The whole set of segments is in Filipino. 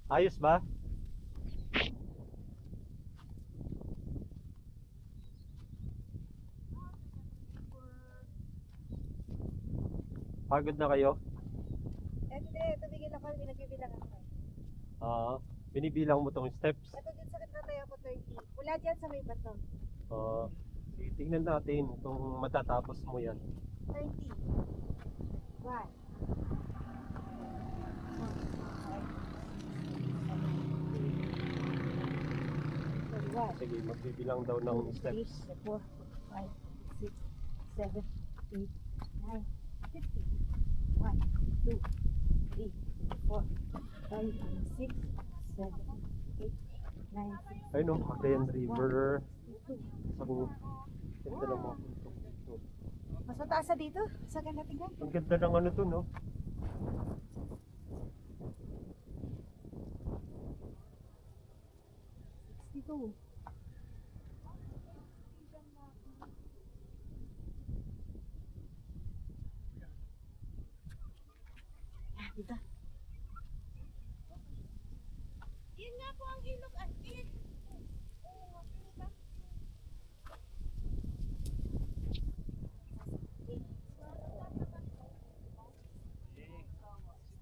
Ayos ba? Pagod na kayo? Hindi, tumigil ako, pinagbibilang ako. Oo. Binibilang mo tong steps. Ito din sa kitratay ako 30. Wala dyan sa may bato. Oo. Sige, tingnan natin kung matatapos mo yan. 30. 1. Sige, magbibilang daw ng steps. 4, 5, 6, 7, 8, 9, 50. 1, 2, 3, 4, 5, 6, 7, 8, 9, 10. Ay no, Cagayan River. Isang ganda ng mga puntok dito. Mas mataas na dito? Sa ganda tingnan? Ang ganda ng ano to, no? Dito. Dito. Yun nga po ang ilog at yun.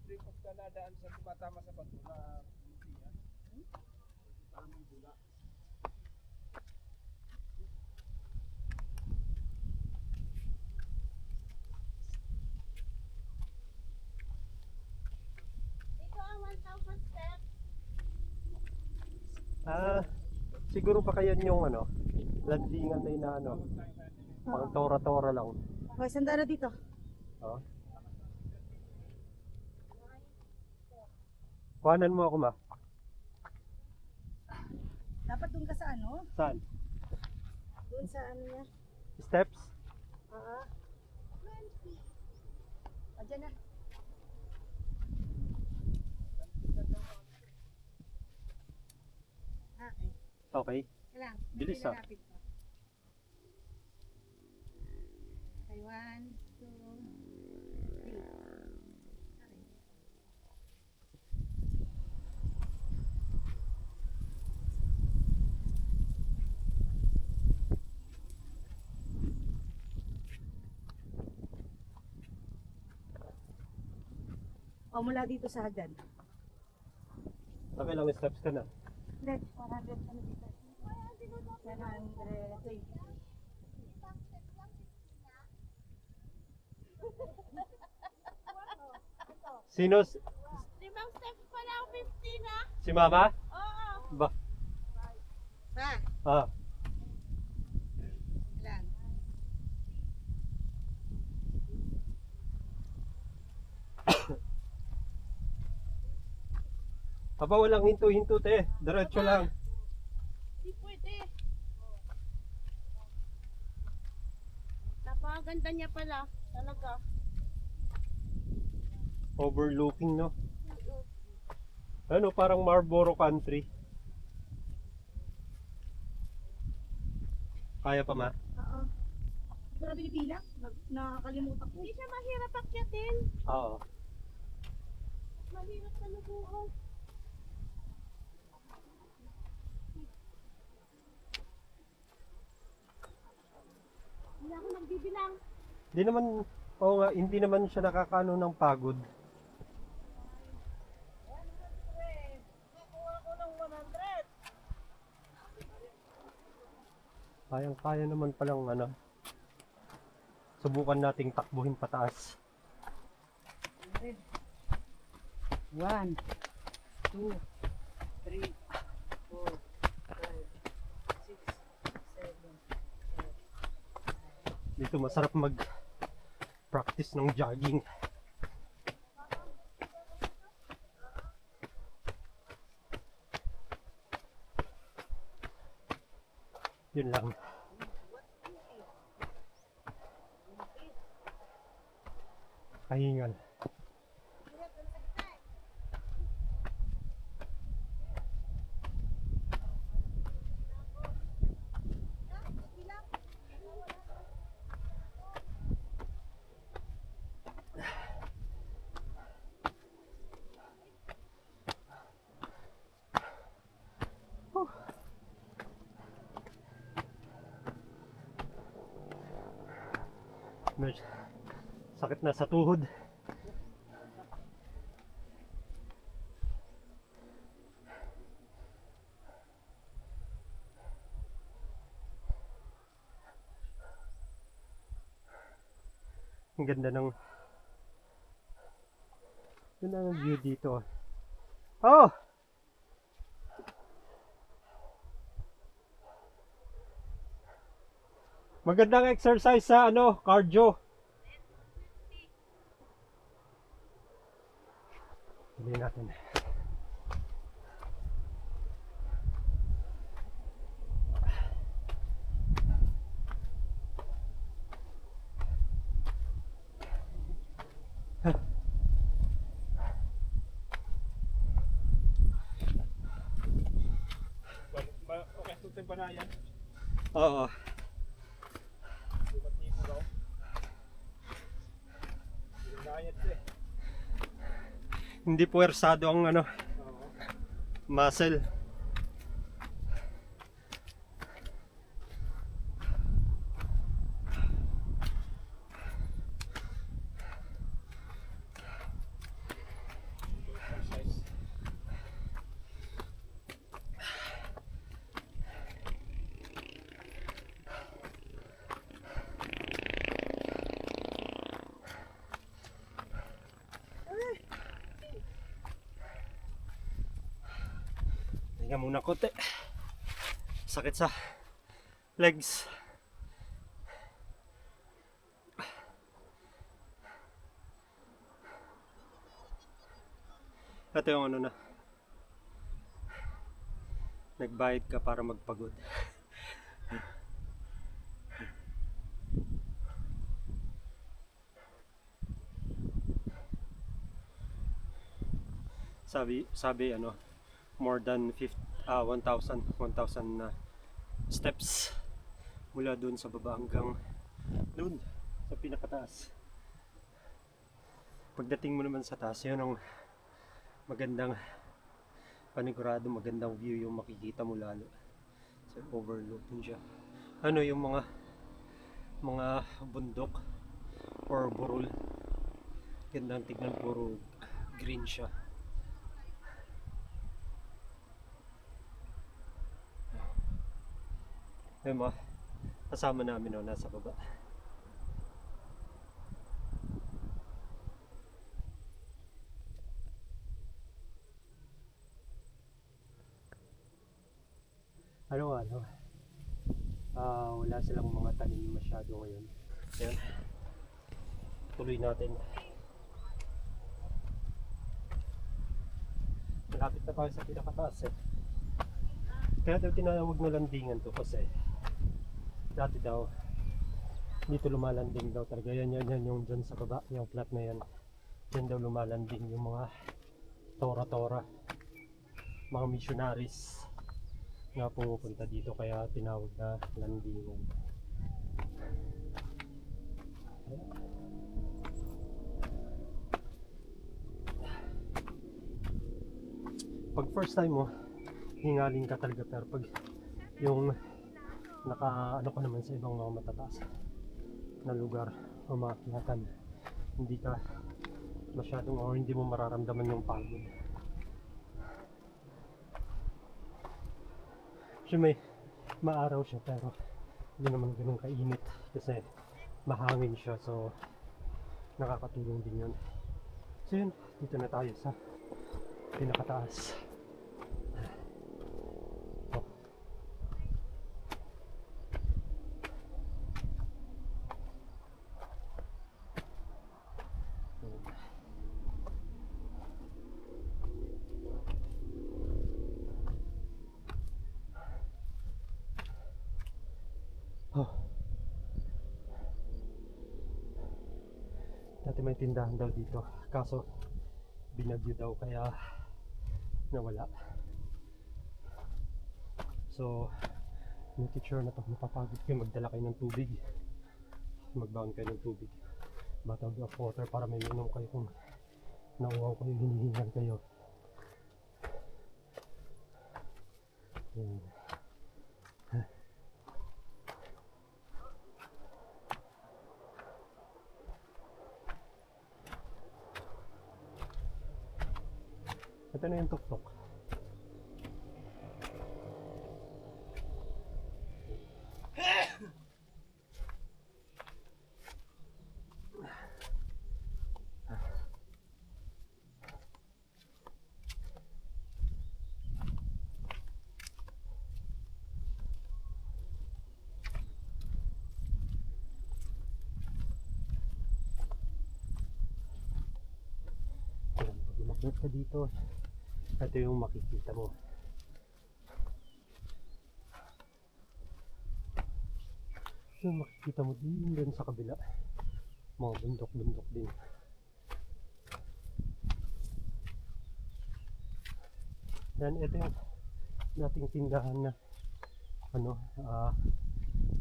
Siyempre pagka nadaan sa tumatama sa bato na yan. Parang may bula. Ito ang 1,000 steps. Siguro pa kaya yung ano, landingan na yun na ano, pang tora-tora lang. Okay, sandaan na dito. Oh. Kuhanan mo ako, ma. Dapat dun ka sa ano? Saan? Dun sa ano niya? Steps? Oo. Diyan na. Okay. Okay. Kailang. Bilis, ah. Okay, 1, 2, 3. Okay. O, mula dito sa hagdan. Okay lang, steps ka na. Hindi, 100 ano dito? 120. Sino? 5 steps pa lang, 50 na. Si mama? Oo. Ba? Pa, Ah. kailang. Aba, walang hinto-hinto, te. Diretso lang. Di pwede. Napakaganda niya pala. Talaga. Overlooking, no? Ano, parang Marlboro Country. Kaya pa, ma? Oo. Pero binibilang? Nakakalimutan ko. Hindi siya mahirap akyatin. Oo. Mahirap sa lubuhan. Hindi ako nagbibilang. Hindi naman, oo nga, hindi naman siya nakakano ng pagod. Nakuha ko ng 100. Kayang-kaya naman palang ano. Subukan nating takbuhin pataas. 1, 2, 3, 4, 5, 6, 7, Dito masarap mag-practice ng jogging. Yun lang. Kahingal. Medyo sakit na sa tuhod. Ang ganda ng view dito. Oh! Magandang exercise sa cardio. Hindi natin. Okay, tutin pa na yan. Oo. Lipat niyo raw. Ginayat eh. Hindi puwersado ang Oo. muscle. Exercise. Hinga muna konti. Sakit sa legs. Ito yung na. Nagbayad ka para magpagod. Sabi more than 1,000 steps mula dun sa baba hanggang dun sa pinakataas. Pagdating mo naman sa taas, yun ang magandang panigurado, magandang view yung makikita mo lalo. So overlooking siya. Yung mga bundok or burol. Gandang tignan, puro green siya. Yung mga kasama namin nasa baba. Wala silang mga tanim masyado ngayon. Ayan. Tuloy natin. Malapit na tayo sa pinakataas eh. Kaya daw tinawag na landingan to kasi dati daw dito lumalanding daw talaga. Yan yung dyan sa baba, yung flat na yan. Yan daw lumalanding yung mga tora-tora, mga missionaries na pumupunta dito, kaya tinawag na landingan. Pag first time mo, hingaling ka talaga, pero pag yung naka ka naman sa ibang mga matataas na lugar o maakyatan, hindi ka masyadong o hindi mo mararamdaman yung pagod. Kasi may maaraw siya pero hindi naman ganun kainit kasi mahangin siya, so nakakatulong din yun. So yun, dito na tayo sa pinakataas. Dati may tindahan daw dito, kaso binagyo daw kaya nawala. So make sure na pag napapagod kayo, magdala kayo ng tubig, magbaon kayo ng tubig, bottle of water para may minom kayo kung nauwaw kayo, hinihingal kayo. Yan. Ito na yung tuktok. Ayan, pag umakyat ka dito, ito yung makikita mo. Yung makikita mo din sa kabila. Mga bundok-bundok din. Yan, ito yung dating tindahan na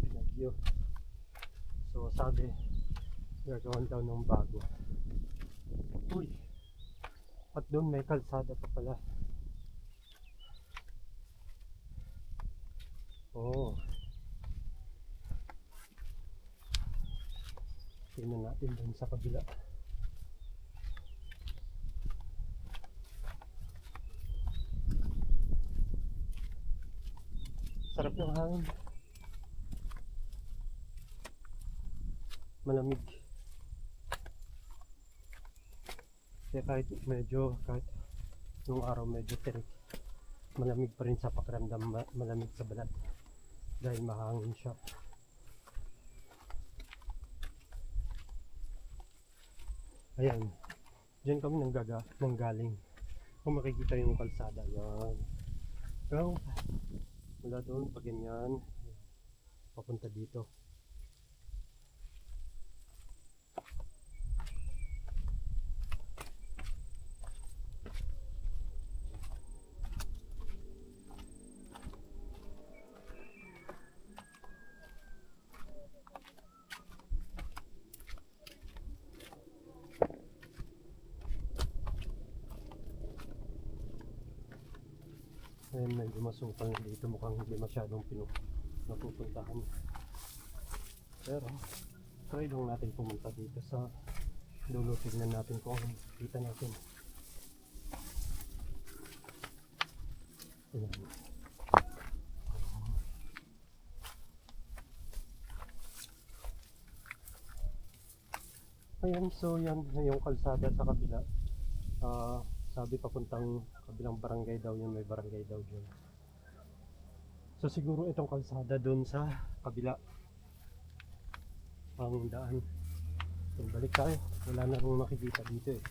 pinagyo. So sabi, gagawan daw ng bago. Uy! At doon may kalsada pa pala. Oh. Tingnan natin doon sa kabila. Sarap ng hangin. Malamig. Kaya kahit yung araw medyo tirik, malamig pa rin sa pakiramdam, malamig sa balat dahil mahangin siya. Ayan, dyan kami nanggaling. Kung makikita yung kalsada, yan. Pero mula doon pag ganyan, papunta dito. Ayun, medyo masukal na dito, mukhang hindi masyadong napupuntahan. Pero try lang natin pumunta dito sa dulo, tignan natin kung kita natin. Ayan. Ayan, so yan yung kalsada sa kabila. Sabi papuntang kabilang barangay daw yun, may barangay daw dyan. So siguro itong kalsada doon sa kabila ang daan. So balik tayo, wala na akong makikita dito eh.